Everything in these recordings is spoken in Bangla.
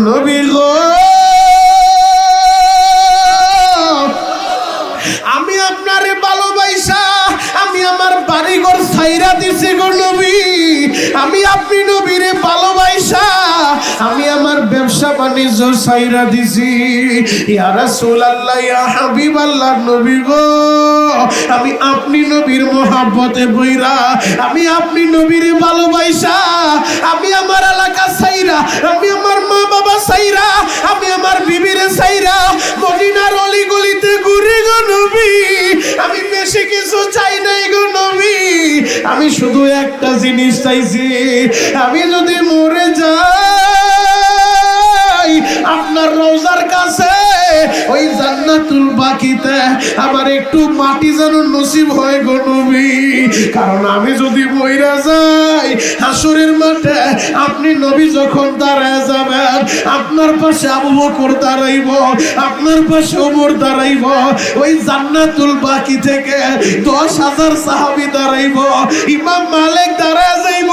নবী গো আমি আপনারে ভালোবাসা আমি আমার বাড়িঘর ছাইরা দিছি গো নবী। আমি আপনি নবীরে ভালোবাসা আমি আমার ব্যবসা বাণিজ্য ছাইরা দিছি। ইয়া রাসূলুল্লাহ ইয়া হাবিবাল্লাহ নবী গো আমি আপনি নবীর মহব্বতে বইরা আমি আপনি নবীরে ভালোবাসা আমি আমার এলাকা ছাইরা আমি আমার মা বাবা ছাইরা আমি আমার বিবিরে ছাইরা মদিনার অলিগলিতে ঘুরে গো নবী। আমি বেশি কিছু চাই নাই গো নবী। আমি শুধু একটা জিনিস চাইছি আমি যদি মরে যাই আপনার রওজার কাছে ওই জান্নাতুল বাকিতে আমার একটু মাটি যেন নসিব হয় গো নবী। কারণ আমি যদি মইরা যাই হাসরের মাঠে আপনি নবী যখন দাঁড়ায় যাবেন আপনার পাশে আবু বকর দাঁড়াইব আপনার পাশে ওমর দাঁড়াইব ওই জান্নাতুল বাকি থেকে 10,000 সাহাবী দাঁড়াইব ইমাম মালিক দাঁড়ায় যাইব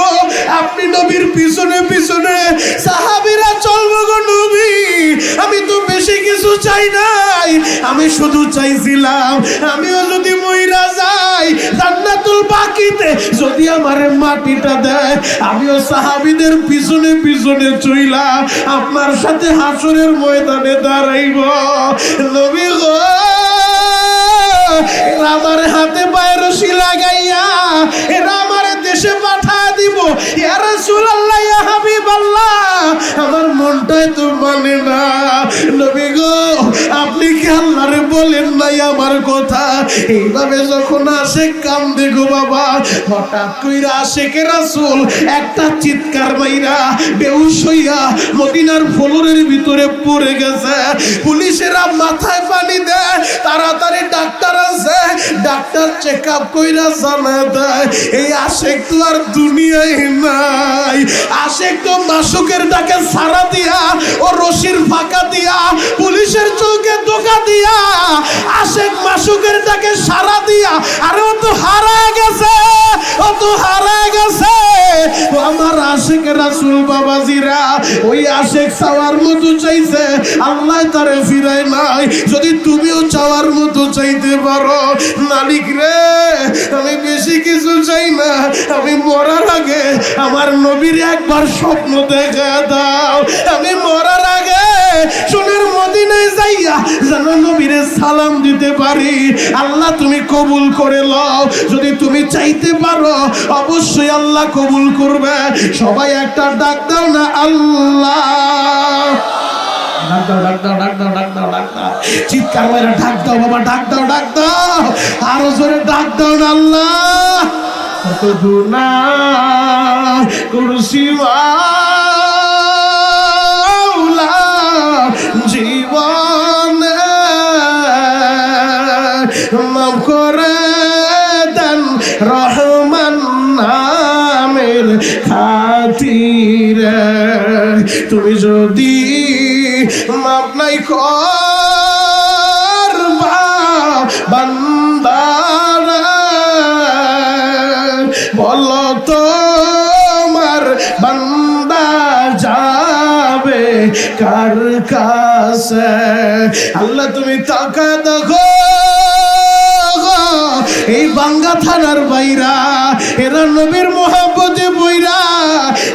আপনি নবীর পিছনে পিছনে সাহাবীরা চলবো গো নবী। আমি তো বেশি কিছু চাই নাই আমি শুধু চাইছিলাম আমিও যদি মইরা যাই জান্নাতুল বাকিতে যদি আমার মাটিটা দেয় আমিও সাহাবীদের পিছনে পিছনে চইলা আপনার সাথে হাসরের ময়দানে দাঁড়াইব নবী গো। এরা আমার হাতে পায়ে রশি লাগাইয়া এরা আমার দেশে পাঠায় দিব। ইয়া রাসূলুল্লাহ ইয়া হাবিবাল্লাহ আমার মনটাই তো মানে না নবী গো আপনি কি আল্লাহরে বলেন নাই আমার কথা। এইভাবে যখন আসে কান্দে গো বাবা হঠাৎ কইরা আশেকে রাসূল একটা চিৎকার মাইরা বেহুশ হইয়া মদিনার ফ্লোরের ভিতরে পড়ে গেছে। পুলিশেরা মাথায় পানি দেয় তাড়াতাড়ি ডাক্তার আছে ডাক্তার চেক আপ কইরা জানা দেয় এই আশেক তো আর দুনিয়ায় নাই। আশেক তো মাসুকের ডাকে সারা দিয়া ও রশির ফাঁকা দিয়া পুলিশের চোখে ধোঁকা দিয়া আশেক মাসুকের ডাকে সারা দিয়া আরে ও তো হারায় গেছে ও তো হারায় গেছে। ও আমার আশেক রাসূল বাবাজিরা ওই আশেক চাওয়ার মতো চাইছে আল্লাহ তারে ফিরায় নাই। যদি তুমিও চাওয়ার মতো চাইতে পারো মালিক রে আমি বেশি কিছু চাই না আমি মরার আগে আমার নবীর একবার স্বপ্ন দেখা দাও। আমি মরার আগে সোনার মদিনায় যাইয়া যেন নবীরে সালাম দিতে পারি। আল্লাহ তুমি কবুল করে লও যদি তুমি চাইতে পারো অবশ্যই আল্লাহ কবুল করবে। সবাই একটা ডাক দাও না আল্লাহ ডাক দাও ডাক দাও ডাক দাও ডাক দাও ডাক দাও চিৎকার মেরে ডাক দাও বাবা ডাক দাও ডাক দাও আরো জোরে ডাক দাও না আল্লাহ। কত গুনাহ করছি মাওলা জীবনে মাফ করে দেন রহমান নামের খাতিরে। তুমি যদি মাফ নাই করবা বান্দারা বলো তোমার বান্দা যাবে কার কাছে। আল্লাহ তুমি তাকা দেখো এই বাঙ্গা থানার বাইরা এরা নবীর মহব্বতে বইরা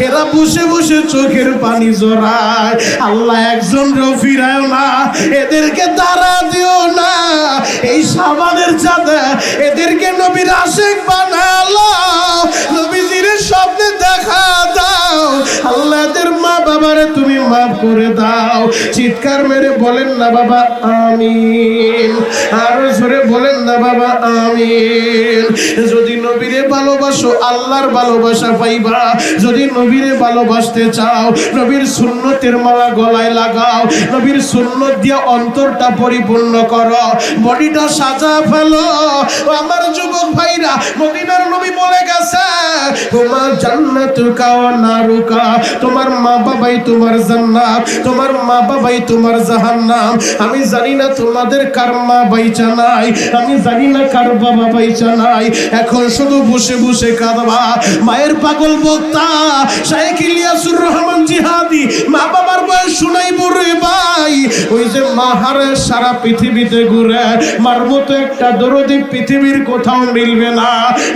এরা বসে বসে চোখের পানি জড়ায়। আল্লাহ একজন ফিরায় না এদেরকে দাঁড়া দিও না এই সাবানের চাঁদে এদেরকে নবীর আশেক বানালো নবীজির স্বপ্নে দেখা দাও। আল্লাহ এদের মা বাবারে তুমি মাফ করে দাও। চিৎকার মেরে বলেন না বাবা আমিন। আরো জোরে বলেন না বাবা আমিন। যদি নবীরে ভালোবাসো আল্লাহর ভালোবাসা পাইবা। যদি নবীরে ভালোবাসতে চাও নবীর সুন্নতের মালা গলায় লাগাও। নবীর সুন্নত দিয়ে অন্তরটা পরিপূর্ণ করো বডিটা সাজা ফেলো। আমার যুবক ভাইরা মদিনার নবী বলে গেছে তোমার জান্নাতুকা ওয়া নারুকা তোমার মা বাবাই তোমার জান্নাত তোমার মা বাবাই তোমার জাহান্নাম। আমি জানি না তোমাদের কার মা বাইচা নাই আমি জানি না কার বাবা বাইচা নাই। এখন শুধু বসে বসে কাঁদবা। মায়ের পাগল বক্তা শাইখ ইলিয়াসুর রহমান জিহাদি মা বাবার বয়স শুনাইব মা হারে সারা পৃথিবীতে ঘুরে, মার মতো একটা দরদি পৃথিবীর কোথাও মিলবে না।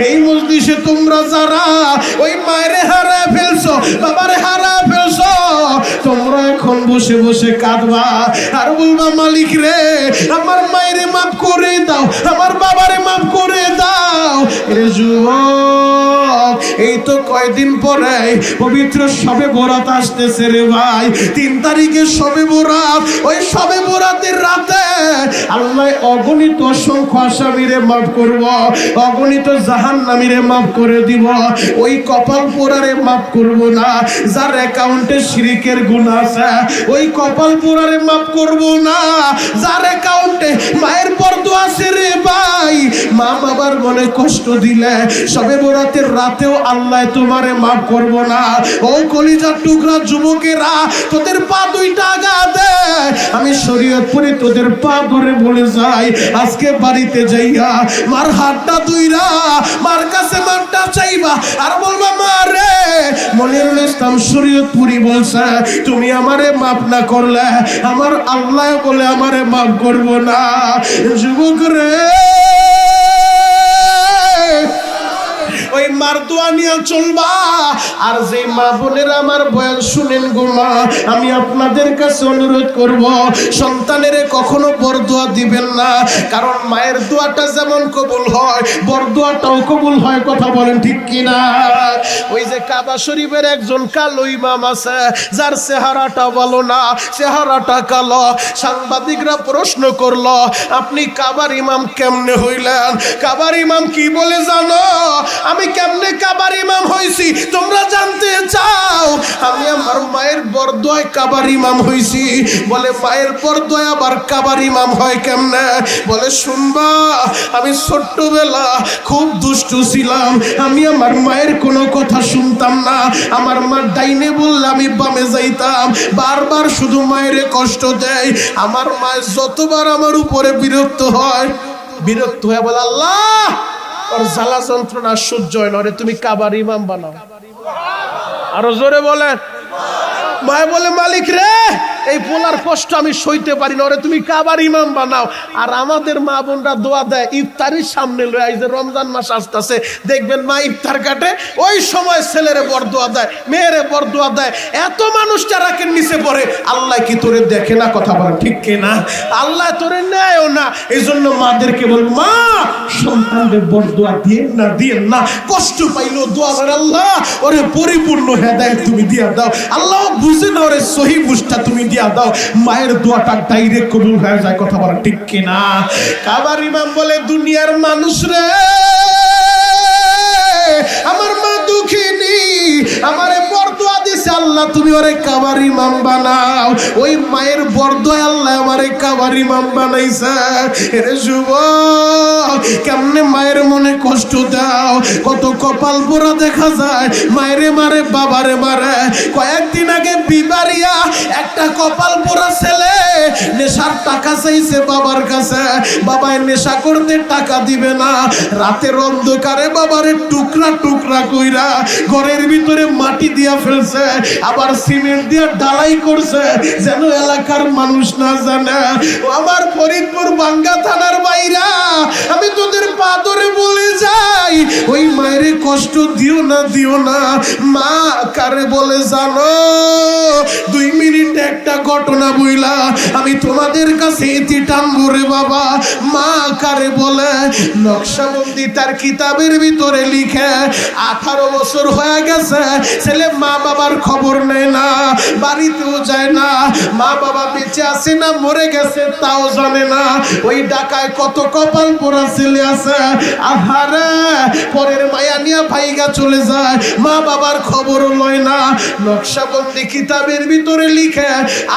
এই মজলিসে তোমরা যারা ওই মায়ের হারা ফেলছো, বাবারে হারা ফেলছো, তোমরা এখন বসে বসে কাঁদবা আর বলবা মালিক রে আমার মায়েরে মাফ করে দাও, আমার বাবারে মাফ করে দাও। রে যুবক, এই তো কয়দিন পরে পবিত্র শবে বরাত আসতেছে রে ভাই। 3 তারিখে শবে বরাত। ওই শবে বরাতের রাতে আল্লাহ অগণিত অসংখ্য আসামিরে মাফ করব, অগণিত জাহান্নামীরে মাফ করে দিব। ওই কপাল পোড়ারে মাফ করব না যার অ্যাকাউন্টে শিরকের গুনাহ আছে, ওই কপাল পোড়ারে মাফ করব না যার অ্যাকাউন্টে মায়ের বরদোয়া আছে রে ভাই। মা বাবার মনে কষ্ট দিলে শবে বরাতের রাতেও আল্লাহ তোমারে মাফ করব না। ও কলিজার টুকরা যুবকেরা, তোদের পা দুইটা আগা দে। আমি শরীয়তপুরে তোদের পা ধরে বলে যাই, আজকে বাড়িতে যাইয়া মার হাতটা দুইরা মার কাছে মারটা চাইবা আর বলবা মা রে মনিরুল ইসলাম শরীয়তপুরি বলছে তুমি আমারে মাফ না করলে আমার আল্লাহ বলে আমারে মাফ করব না। যুবক রে, ওই মার দোয়া নিয়ে চলবা। আর যে মা বোনেরা আমার বয়ান শুনেন গো মা, আমি আপনাদের কাছে অনুরোধ করব সন্তানেরে কখনো বরদোয়া দিবেন না, কারণ মায়ের দোয়াটা যেমন কবুল হয় বরদোয়াটাও কবুল হয়। কথা বলেন ঠিক কিনা? ওই যে কাবা শরীফের একজন কালো ইমাম আছে যার চেহারাটা ভালো না, চেহারাটা কালো। সাংবাদিকরা প্রশ্ন করলো আপনি কাবার ইমাম কেমনে হইলেন? কাবার ইমাম কি বলে জানো? আমি কেমনে কাবার ইমাম হইছি তোমরা জানতে চাও? আমি আমার মায়ের বরদোয়ায় কাবার ইমাম হইছি। বলে মায়ের বরদোয়ায় আবার কাবার ইমাম হয় কেমনে? বলে শুনবা, আমি ছোট্টবেলা খুব দুষ্টু ছিলাম, আমি আমার মায়ের কোনো কথা শুনতাম না। আমার মা ডাইনে বললে আমি বামে যাইতাম, বারবার শুধু মায়ের কষ্ট দেয়। আমার মা যতবার আমার উপরে বিরক্ত হয় বলে আল্লাহ ওর জ্বালা যন্ত্রণা সহ্য হয় না, তুমি কাবার ইমাম বানাও। আরো জোরে বলেন। মায় বলে মালিক রে এই পোলার কষ্ট আমি সইতে পারি না, ওরে তুমি কাবার ইমাম বানাও। আর আমাদের মা বোনরা দোয়া দেয় ইফতারির সামনে লয়ে, এই যে রমজান মাস আসতেছে দেখবেন মা ইফতার কাটে, ওই সময় ছেলেরে বরদোয়া দেয়, মেয়েরে বরদোয়া দেয়। এত মানুষ চারাকের নিচে পড়ে, আল্লাহ কি তোরে দেখে না? কথা বলে ঠিক কিনা? আল্লাহ তোরে নেয়ও না। এই জন্য মাদেরকে বল মা সন্তানদের বরদোয়া দিয়েন না, কষ্ট পাইলো দোয়া করে আল্লাহ ওরে পরিপূর্ণ হেদায়েত তুমি দিয়া দাও, আল্লাহ বুঝে না ওরে সহি বুঝটা তুমি দিয়া দাও, মায়ের দোয়াটা ডাইরেক্ট কবুল হয়ে যায়। কথা বলা ঠিক কিনা? কাবার ইমাম বলে দুনিয়ার মানুষ রে আমার মা দুঃখিনী, আমারে বরদোয়া দিছে আল্লাহ তুমি ওরে কাবার ইমাম বানাও। ওই মায়ের বরদোয়া আল্লাহ আমারে কাবার ইমাম বানাইছে। এরে যুবক, কেমনে মায়ের মনে কষ্ট দাও? কত কপাল পোড়া দেখা যায়, মায়েরে মারে বাবারে মারে। কয়েকদিন আগে বিবারিয়া একটা কপাল পোড়া ছেলে নেশার টাকা চাইছে বাবার কাছে, বাবায় নেশা করতে টাকা দিবে না। রাতের অন্ধকারে বাবারে টুকরা টুকরা কইরা ঘরের ভিতরে মাটি দিয়া ফেলছে, আবার সিমেন্ট দিয়া ঢালাই করছে যেন এলাকার মানুষ না জানে। আমার ফরিদপুর বাঙ্গা থানার বাইরা, আমি তোদের পা ধরে বলে যাই ওই মায়ের কষ্ট দিও না। মা কারে বলে জানো? 2 মিনিট একটা ঘটনা বইলা আমি তোমাদের কাছে ইতি টানবো রে বাবা। মা কারে বলে? নকশবন্দি তার কিতাবের ভিতরে লিখে 18 বছর হয়ে গেছে ছেলে মা বাবার খবর নেয় না, বাড়িতেও যায় না, মা বাবা বেঁচে আছে না মরে গেছে তাও জানে না। ওই ঢাকায় কত কপাল পোড়া ছেলে আছে, আহারে পরের মায়া নিয়ে ভাইগা চলে যায়, মা বাবার খবরও লয় না। নকশবন্দি কিতাবের ভিতরে লিখে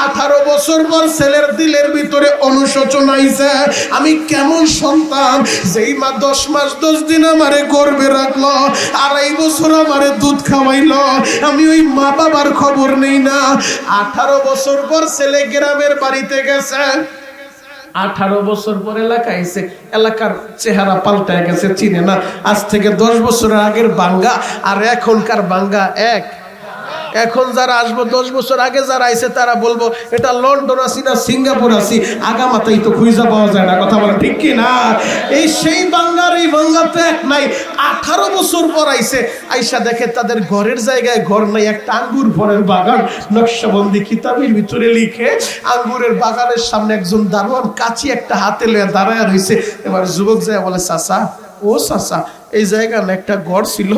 18 বছর পর ছেলের দিলের ভিতরে অনুশোচন আইছে, আমি কেমন সন্তান যেই মা 10 মাস 10 দিন আমারে গর্ভে রাখলো, 2.5 বছর আমারে দুধ খাওয়াইলো, আমি ওই মা বাবার খবর নেই না। 18 বছর পর ছেলে গ্রামের বাড়িতে গেছে, 18 বছর পর এলাকায় এসে এলাকার চেহারা পাল্টায় গেছে, চিনে না। আজ থেকে 10 বছরের আগের বাঙ্গা আর এখনকার বাঙ্গা এক। এখন যারা আসবো 10 বছর আগে যারা আইছে তারা বলবো এটা লন্ডন আছি না সিঙ্গাপুর আছি, আগামাতাই তো খুঁজে পাওয়া যায় না। কথা বলে ঠিক কি না? এই সেই বাংলার এই বাংলা তো এক নাই। 18 বছর পর আইছে, আইসা দেখে তাদের ঘরের জায়গায় ঘর নাই, একটা আঙ্গুর ফলের বাগান নকশাবন্দি কিতাবের ভিতরে লিখে। আঙ্গুরের বাগানের সামনে একজন দারোয়ান কাঁচি একটা হাতে লয়ে দাঁড়ায় রইছে। এবার যুবক যায় বলে, চাচা ও চাচা, এই জায়গায় না একটা ঘর ছিল।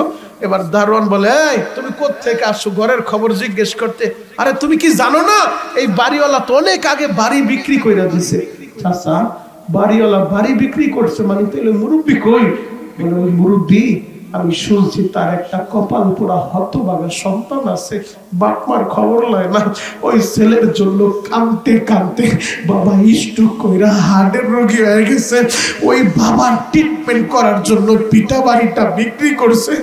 এবার দারোয়ান বলে, এই তুমি কোত্থেকে আসছো, ঘরের খবর জিজ্ঞেস করতে? আরে তুমি কি জানো না এই বাড়িওয়ালা তো অনেক আগে বাড়ি বিক্রি করে দিছে। চাচা বাড়িওয়ালা বাড়ি বিক্রি করছে মানে তাহলে মুরব্বি কই? বলে ওই মুরব্বি আমি শুনছি তার একটা কপাল পোড়া হতভাগা সন্তান আছে, বাপ মার খবর লয় না। ওই ছেলের জন্য কাঁদতে কাঁদতে বাবা স্ট্রোক কইরা হার্টের রোগী হয়ে গেছে। ওই বাবার ট্রিটমেন্ট করার জন্য পিতা বাড়িটা বিক্রি করছে,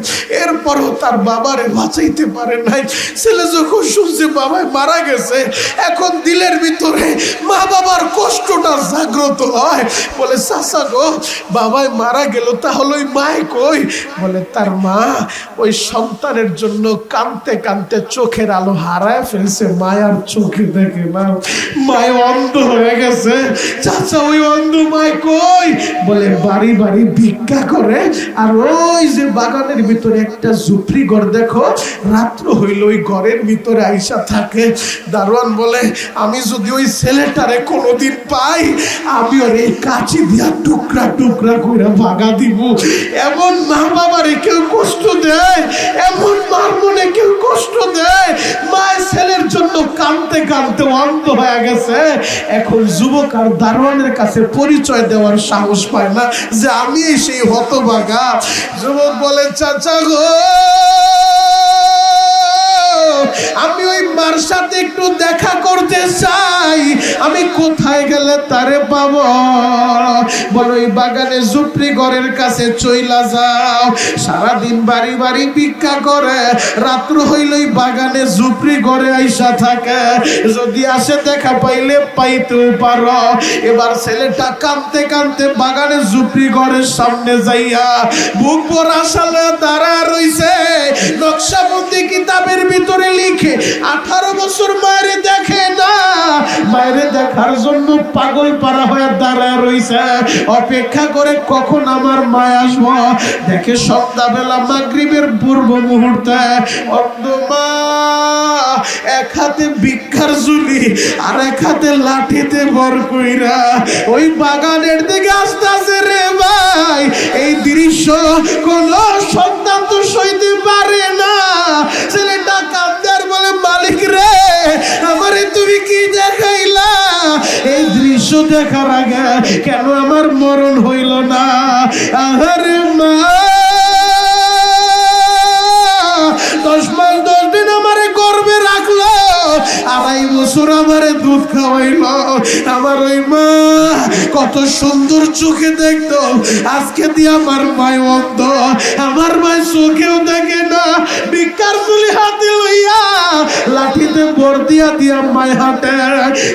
এরপরও তার বাবারে বাঁচাইতে পারে নাই। ছেলে যখন শুনছে বাবাই মারা গেছে, এখন দিলের ভিতরে মা বাবার কষ্টটা জাগ্রত হয়। বলে, চাচা গো বাবাই মারা গেল, তাহলে ওই মায় কই? বলে, তার মা ওই সন্তানের জন্য কাঁদতে কাঁদতে চোখের আলো হারায় ফেলছে, মায়ার চোখে দেখে না, মায় অন্ধ হয়ে গেছে। চাচা ওই অন্ধ মায় কই? বলে বাড়ি বাড়ি ভিক্ষা করে, আর ওই যে বাগানের ভিতরে একটা ঝুপড়ি ঘর দেখো, রাত্র হইল ওই ঘরের ভিতরে আইসা থাকে। দারোয়ান বলে, আমি যদি ওই ছেলেটারে কোনোদিন পাই, আমি ওর এই কাঁচি দিয়া টুকরা টুকরা করে ভাগা দিব। এমন মা বাবার কেউ কষ্ট দেয়, এমন মার মনে কেউ কষ্ট দেয়। মায়ের ছেলের জন্য কাঁদতে কাঁদতে অন্ধ হয়ে গেছে। এখন যুবক আর দারোয়ানের কাছে পরিচয় দেওয়ার সাহস পায় না যে আমি সেই হতভাগা। যুবক বলে, চাচা গো আমি ওই মার সাথে একটু দেখা করতে চাই, আমি কোথায় গেলে তারে পাবো? বলো ওই বাগানে ঝুপড়ি ঘরের কাছে চইলা যাও। সারাদিন বাড়ি বাড়ি ভিক্ষা করে, রাত্র হইলেই বাগানে ঝুপড়ি ঘরে আইসা থাকে। যদি আসে দেখা পাইলে পাইতেও পারো। এবার ছেলেটা কাঁদতে কাঁদতে বাগানে ঝুপড়ি ঘরের সামনে যাইয়া বুক ভরা সালে দাঁড়া রইছে। নকশাবন্দি কিতাবের ভিতরে লিখে 18 বছর মায়েরে দেখে না, মায়েরে দেখার জন্য পাগল পারা হয়ে দাঁড়া রইছে, অপেক্ষা করে কখন আমার মায় আসবো। দেখে সন্ধ্যাবেলা মাগরিবের পূর্ব মুহূর্তে অন্ধ মা এক হাতে ভিক্ষার ঝুলি আর এক হাতে লাঠিতে ভর কইরা ওই বাগানের দিকে আসতেছে। রে ভাই, এই দৃশ্য কোন সন্তান তো সইতে পারে না। ছেলেটা কাঁদতে আর বলে, মালিক রে আমারে তুমি কি দেখাইলা? এই দৃশ্য দেখার আগে কেন আমার মরণ হইল না? আহারে মা, 10 মাস 10 দিন আমারে গর্ভে রাখলো, 2.5 বছর আমারে দুধ খাওয়াইলো। আমার ওই মা কত সুন্দর চোখে দেখতো, আজকে দিয়ে আমার মায় অন্ধ, আমার মায় চোখেও দেখে না। ভিক্ষার ঝুলি হাতে লইয়া লাঠিতে ভর দিয়া দিয়া মায় হাঁটে।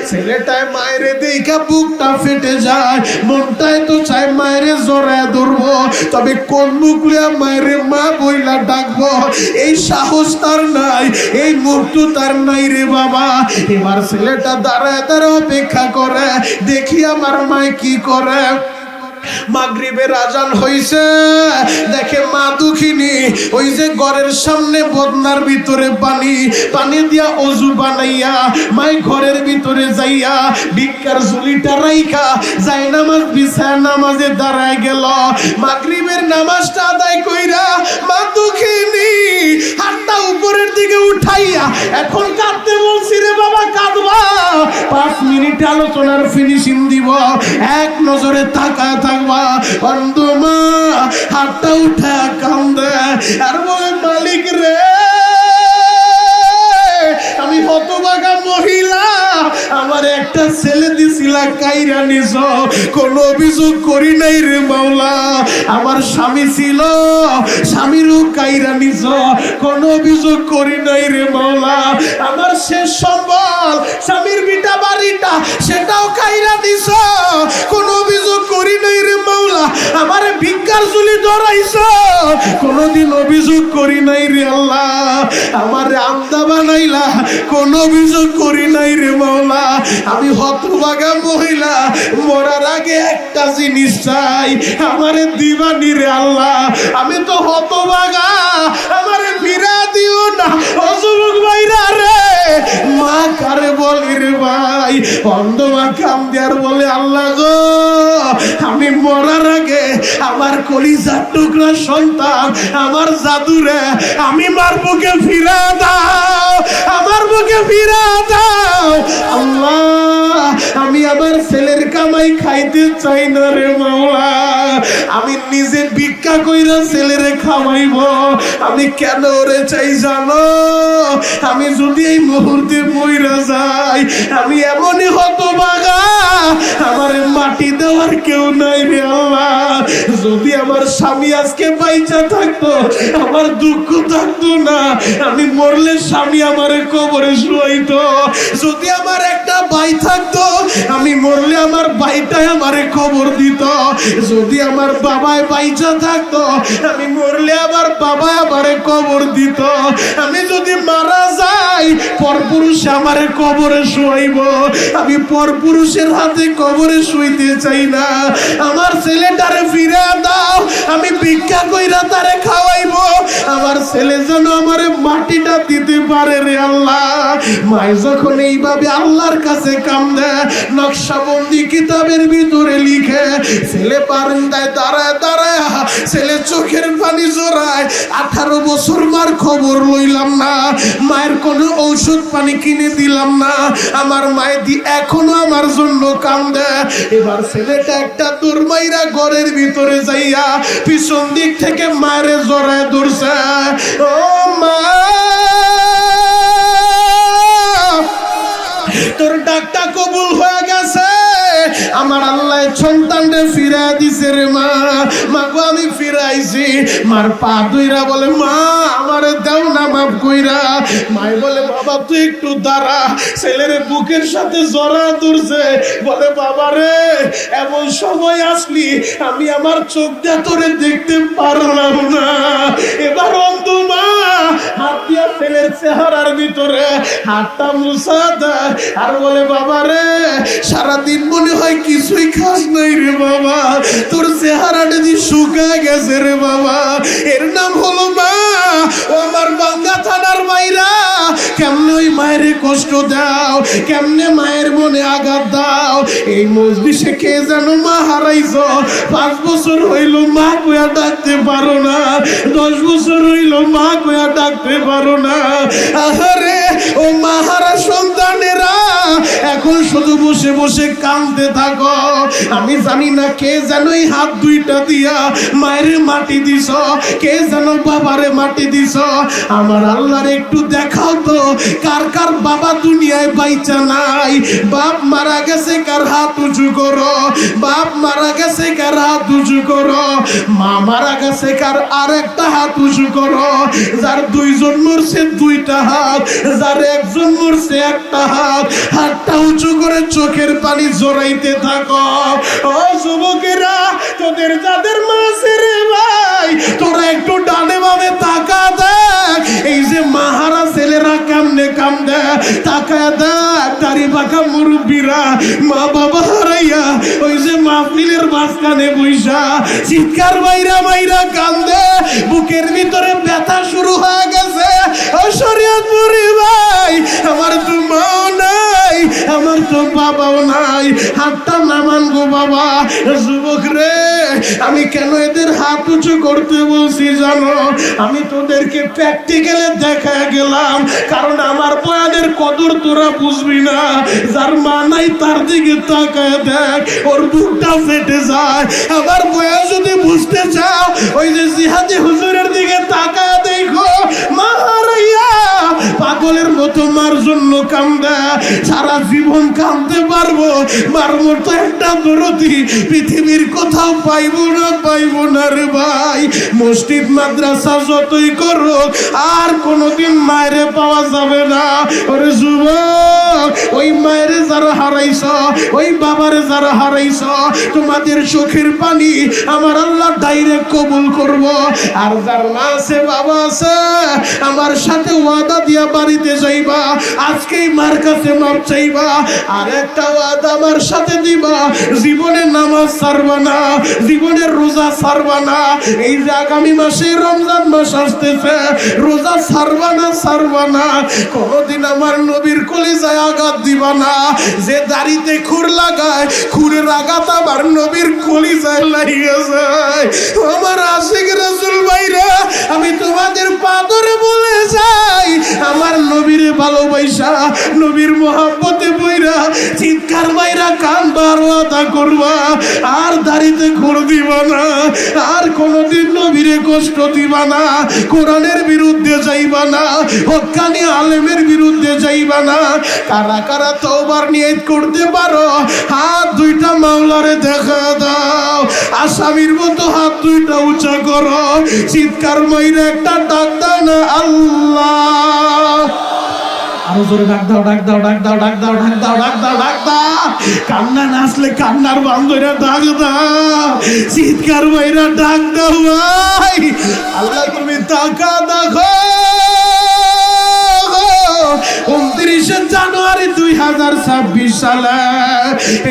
ছেলেটায় মায়েরে দেখা বুকটা ফেটে যায়, মনটাই তো চায় মায়েরে জড়ায় ধরবো, তবে কোন মুখ লিয়া মায়েরে মা বইলা ডাকবো এই সাহস তার নাই, এই মুহূর্ত তার নাই রে বাবা। এবার ছেলেটা দাঁড়ায় দাঁড়ায় অপেক্ষা করে, দেখি আমার মায় কি করে। মাগরিবের আজান হইছে, দেখে মা দুঃখিনী ওই যে ঘরের সামনে বদনার ভিতরে পানি দিয়া অজু বানাইয়া মাই ঘরের ভিতরে যাইয়া ভিক্ষার ঝুলিটা রাইখা যাই নামাজ বিছায় নামাজে দাঁড়ায় গেল। মাগরিবের নামাজটা আদায় কইরা মা দুঃখিনী হাতটা উপরের দিকে উঠাইয়া এখন কাঁদতে বলছি, রে বাবা কাঁদবা, 5 মিনিট আলোচনার ফিনিশিং দিব, এক নজরে তাকায় থাকবা। অন্ধ মা হাতটা উঠা কান্দে আর বলে, মালিক রে আমি হতভাগা মহিলা, আমার একটা ছেলে দিছিলা কাইরা নিছ, কোন অভিযোগ করি নাই রে মাওলা। আমার স্বামী ছিল, স্বামীরও কাইরা নিছ, কোন অভিযোগ করি নাই রে মাওলা। আমার শেষ সম্বল স্বামীর বিটা বাড়িটা সেটাও কাইরা নিছ, কোন অভিযোগ করি নাই রে মাওলা। আমার ভিক্ষা টাকার ঝুলি ধরাইছো, কোনদিন অভিযোগ করি নাই রে আল্লাহ। আমার আমদা বানাইলা, কোন অভিযোগ করি নাই রে মাওলা। আমি হতভাগা মহিলা, মরার আগে একটা জিনিস চাই, আমারে দিবানি রে আল্লাহ। আমি তো হতভাগা, আমারে ফিরা দিও না। ও যুবক ভাইরা রে, মা কারে বলি রে ভাই? অন্ধ মা কাম দেয়ার বলে, আল্লাহ গো, আমি মরার আগে আমার কলিজার টুকরা সন্তান, আমার জাদুরে আমি মার বুকে ফিরা দাও, আমার বুকে ফিরা দাও আল্লাহ। আমি আমার ছেলের কামাই খাইতে চাই না রে মাওলা। আমি নিজে ভিক্ষা কইরা ছেলেরে খাওয়াইব। আমি কেন রে চাই জানো? আমি যদি এই মুহূর্তে মইরা যাই, আমি এমনই হতভাগা, আমার মাটি দেওয়ার কেউ নাই রে আল্লাহ। যদি আমার স্বামী আজকে বাইচা থাকতো, আমার দুঃখ থাকতো না। আমি মরলে স্বামী আমারে কবরে শুয়াইতো। যদি আমার একটা ভাই থাকতো, আমি মরলে আমার ভাইটাই আমারে কবর দিত। যদি আমার বাবাই বাইচা থাকতো, আমি মরলে আমার বাবা আমারে কবর দিত। আমি যদি মারা যাই, পরপুরুষে আমারে কবরে শুয়াইব। আমি পরপুরুষের হাতে কবরে শুইতে চাই না। আমার ছেলেটারে ফিরে দাও, আমি ভিক্ষা কইরা তারে খাওয়াইব। আমার ছেলে যেন আমারে মাটিটা দিতে পারে রে আল্লাহ। মায় যখন এইভাবে আল্লাহর কাছে কান্দে, নকশাবন্দি কিতাবের ভিতরে লিখে, ছেলে বারান্দায় দাঁড়ায় দাঁড়ায় ছেলে চোখের পানি জোড়ায়। 18 বছর মার খবর লইলাম না, মায়ের কোনো ঔষধ পানি কিনে দিলাম না। আমার মায়ের দি এখনো আমার জন্য কান্দে। এবার ছেলেটা একটা দৌড়মাইরা ঘরের ভিতরে যাইয়া পিছন দিক থেকে মায়ের জড়ায় ধরছে। ও মা, তোর ডাকটা কবুল হয়ে গেছে। আমার আল্লাহ সন্তানরে ফিরা দিছে রে মা। মাগো আমি ফিরাইছি। মার পা ধইরা বলে, মা আমারে দাও না মাফ কইরা। মাই বলে, বাবা তুই একটু দাঁড়া। ছেলেরে বুকের সাথে জড়া ধরছে, বলে, বাবা রে এমন সময় আসলি, আমি আমার চোখ দিয়ে তোরে দেখতে পারলাম না। এবার অন্ধ মা হাত দিয়া ছেলের চেহারার ভিতরে হাতটা মুছা দেয় আর বলে, বাবা রে সারাদিন মনে হয় কিছুই খাস নাই রে বাবা, তোর চেহারাটা যে শুকায় গেছে রে বাবা। এর নাম হলো মা। ও আমার বাঙ্গা থানার মাইরা, কেমনে ওই মায়ের কষ্ট দাও, কেমনে মায়ের মনে আঘাত দাও। এই মজলিসে কে যেন মা হারাইছ। 5 বছর হইল মা কইয়া ডাকতে পারো না, 10 বছর হইল মা কইয়া ডাকতে পারো না। আহারে ও মা হারা সন্তানেরা এখন শুধু বসে বসে কাঁদতে থাকো। আমি জানি না কে যেন এই হাত দুইটা দিয়া মায়ের মাটি দিছ, কে যেন বাবারে মাটি দিছ। আমার আল্লাহর একটু দেখাও তো, কার কার বাবা দুনিয়ায় বাইচা নাই। বাপ মারা গেছে, কার হাত উঁচু করো। বাপ মারা গেছে, কার হাত উঁচু করো। মা মারা গেছে, কার আরেকটা হাত উঁচু করো। যার 2 জন মরছে 2টা হাত, যার 1 জন মরছে 1টা হাত। হাতটা উঁচু করে চোখের পানি জড়াইতে থাকো। ও যুবকেরা, তোদের যাদের মাঝে রে ভাই, তোরা একটু ডানে বামে তাকা দেখ। এই যে মাহারা ছেলেরা কেমনে কান্দে, তাকায় দেখ। দাড়ি পাকা মুরব্বীরা মা বাবা হারাইয়া ওই যে মাহফিলের মাঝখানে বইসা চিৎকার মাইরা মাইরা কান্দে। বুকের ভিতরে ব্যথা শুরু হয়ে গেছে। ও শরীয়তপুরি ভাই, আমার তো মাও নাই, আমার তো বাবাও নাই, হাতটা নামান গো বাবা। যুবক রে, আমি কেন এদের হাত উঁচু করতে বলছি জানো? আমি তোদেরকে প্র্যাকটিক্যালে দেখা গেলাম, কারণ আমার বয়ানের কদর তোরা বুঝবি না। যার মা নাই তার দিকে তাকায় দেখ, ওর বুকটা ফেটে যায়। আমার বয়ান যদি বুঝতে চাও, ওই যে জিহাদি হুজুরের দিকে তাকায় দেখো। মা হারাইয়া পাগলের মতো মার জন্য কান্দে, সারা জীবন জীবন কাঁদতে পারবো, মার মতো একটা দরদি পৃথিবীর কোথাও পাইবো না রে ভাই। মসজিদ মাদ্রাসা যতই করো আর কোনোদিন মায়েরে পাওয়া যাবে না। ওরে যুবক, ওই মায়েরে যারা হারাইছ, ওই বাবারে যারা হারাইছ, তোমাদের চোখের পানি আমার আল্লাহ ডাইরেক্ট কবুল করব। আর যার মা আছে বাবা আছে, আমার সাথে ওয়াদা দিয়া বাড়িতে যাইবা, আজকেই মার কাছে মাপ চাইবা, আর একটা ওয়াদা আমার সাথে দিবা, জীবনে নামাজ ছাড়বা না, জীবনের রোজা ছাড়বা না। এই যে আগামী মাসে রমজান মাস আসতেছে, রোজা ছাড়বা না, কোনদিন আমার নবীর কলিজায় আঘাত দিবা না। যে দাড়িতে খুর লাগায়, খুরের আঘাত আমার নবীর কলিজায় লাগিয়ে যায়। আমার আশিক রাসূল ভাইরা, আমি তোমাদের পা ধরে বলে যাই, আমার নবীরে ভালোবাসা, নবীর মহব্বতে বইরা চিৎকার মাইরা কান্দার ওয়াদা করবা, আর দাড়িতে খুর দিবা না, আর কোনদিন নবীরে কষ্ট দিবা না, কোরআনের বিরুদ্ধে যাইবা না, হক্কানি আলেমের বিরুদ্ধে যাইবা না। কারা কারা তওবার নিয়ত করতে পারো, হাত দুইটা মাওলারে দেখা দাও, আসামির মতো হাত দুইটা উঁচা করো, চিৎকার মাইরা একটা ডাক দাও না আল্লাহ। আরো জোরে ডাক দাও, ডাক দাও, ডাক দাও, ডাক দাও, ডাক দাও, ডাক দাও, ডাক দাও। কান্না না আসলে কান্নার বান্ধবীরা ডাক দাও, চিৎকার মাইরা ডাক দাও ভাই। আল্লাহ তুমি টাকা দেখো। 29 জানুয়ারি 2026 সালে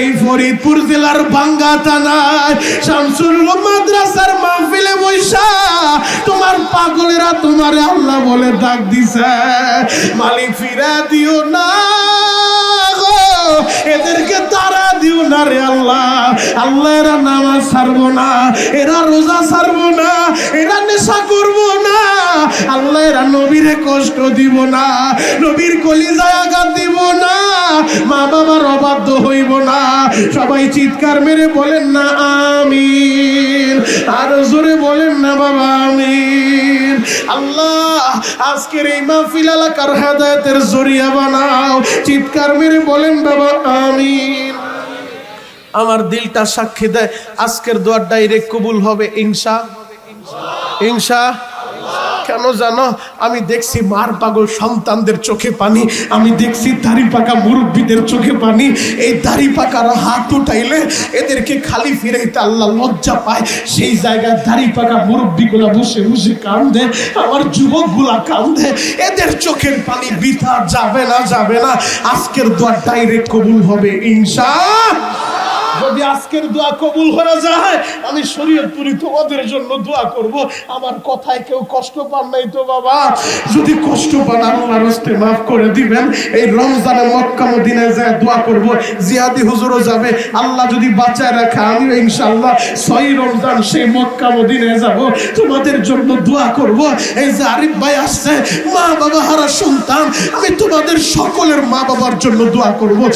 এই ফরিদপুর জেলার বাঙ্গা থানায় শামসুল মাদ্রাসার মাহফিলে বৈশা তোমার পাগলেরা তোমারে আল্লাহ বলে ডাক দিছে, মালিক ফিরা দিও না, এদেরকে তারা দিও না রে আল্লাহ। আল্লাহ এরা নামাজ ছাড়বো না, এরা রোজা ছাড়বো না, এরা নেশা করবো না, আল্লাহ এরা নবীরে কষ্ট দিব না, নবীর কলিজায় আঘাত দিব না, মা বাবার অবাধ্য হইব না। সবাই চিৎকার মেরে বলেন না আমিন, আর জোরে বলেন না বাবা আমিন। আল্লাহ আজকের এই মাহফিল এলাকার হেদায়েতের জরিয়া বানাও, চিৎকার মেরে বলেন বাবা আমিন। আমার দিলটা সাক্ষী দেয় আজকের দোয়া ডাইরেক্ট কবুল হবে ইনশা। কেন জানো, আমি দেখছি মার পাগল সন্তানদের চোখে পানি, আমি দেখছি দাড়ি পাকা মুরব্বীদের চোখে পানি। এই দাড়ি পাকারা হাত উঠাইলে এদেরকে খালি ফিরাইতে আল্লাহ লজ্জা পায়, সেই জায়গায় দাড়ি পাকা মুরব্বীগুলা বসে বসে কান্দে, আমার যুবকগুলা কান্দে। এদের চোখের পানি বৃথা যাবে না। আজকের দোয়া ডাইরেক্ট কবুল হবে ইনশা। যদি আজকের দোয়া কবুল করা যায়, আমি শরীয়তপুরি তোমাদের জন্য দোয়া করব। আমার কথায় কেউ কষ্ট পান নাই তো বাবা? যদি কষ্ট পান আল্লাহর রাস্তে মাফ করে দিবেন। এই রমজানে মক্কা মদিনায় যায় দোয়া করব, জিয়াদি হুজুরও যাবে, আল্লাহ যদি বাঁচায় রাখে আমিও ইনশাআল্লাহ 6 রমজান সেই মক্কা মদিনায় যাব, তোমাদের জন্য দোয়া করব। এই যে আরিফ ভাই আসছে, মা বাবা হারা সন্তান, আমি তোমাদের সকলের মা বাবার জন্য দোয়া করব।